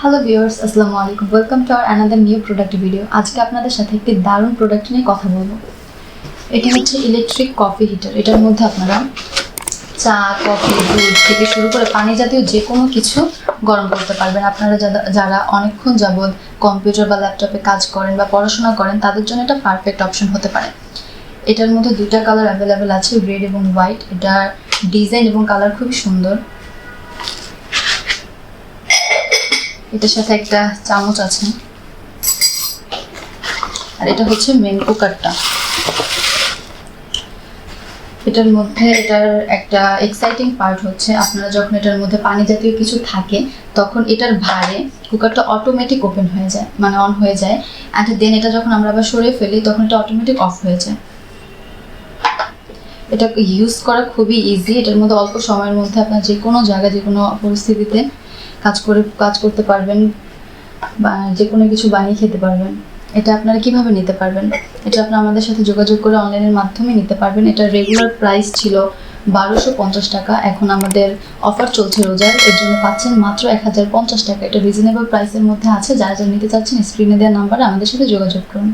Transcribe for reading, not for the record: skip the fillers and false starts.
Hello viewers, আসসালামু আলাইকুম। Welcome to our another new product video. আজকে আপনাদের সাথে একটি দারুণ প্রোডাক্ট নিয়ে কথা বলবো। এটি হচ্ছে ইলেকট্রিক কফি হিটার। এটার মধ্যে আপনারা চা, কফি, দুধ থেকে শুরু করে পানি জাতীয় যে কোনো কিছু গরম করতে পারবেন। আপনারা যারা অনেকক্ষণ যাবৎ কম্পিউটার বা ল্যাপটপে কাজ করেন বা পড়াশোনা করেন, তাদের জন্য এটা পারফেক্ট অপশন হতে পারে। এটার মধ্যে দুইটা কালার অ্যাভেলেবেল আছে, রেড এবং হোয়াইট। এটার ডিজাইন এবং কালার খুবই সুন্দর। এটার সাথে একটা চামচ আছে, আর এটা হচ্ছে মেন কুকারটা। এটার মধ্যে এটার একটা এক্সাইটিং পার্ট হচ্ছে, আপনারা যখন এটার মধ্যে পানি জাতীয় কিছু থাকে তখন এটার ভারে কুকারটা অটোমেটিক ওপেন হয়ে যায়, মানে অন হয়ে যায়। অ্যান্ড দেন এটা যখন আমরা আবার সরিয়ে ফেলি তখন এটা অটোমেটিক অফ হয়ে যায়। এটা ইউজ করা খুবই ইজি। এটার মধ্যে অল্প সময়ের মধ্যে আপনার যে কোনো জায়গায় যে কোনো পরিস্থিতিতে কাজ করতে পারবেন বা যে কোনো কিছু বানিয়ে খেতে পারবেন। এটা আপনারা কিভাবে নিতে পারবেন? এটা আপনারা আমাদের সাথে যোগাযোগ করে অনলাইনের মাধ্যমে নিতে পারবেন। এটা রেগুলার প্রাইস ছিল 1250 টাকা, এখন আমাদের অফার চলছে রোজার, এর জন্য পাচ্ছেন মাত্র 1050 টাকা। এটা রিজনেবল প্রাইসের মধ্যে আছে। যারা যারা নিতে চাচ্ছেন স্ক্রিনে দেওয়া নাম্বারে আমাদের সাথে যোগাযোগ করুন।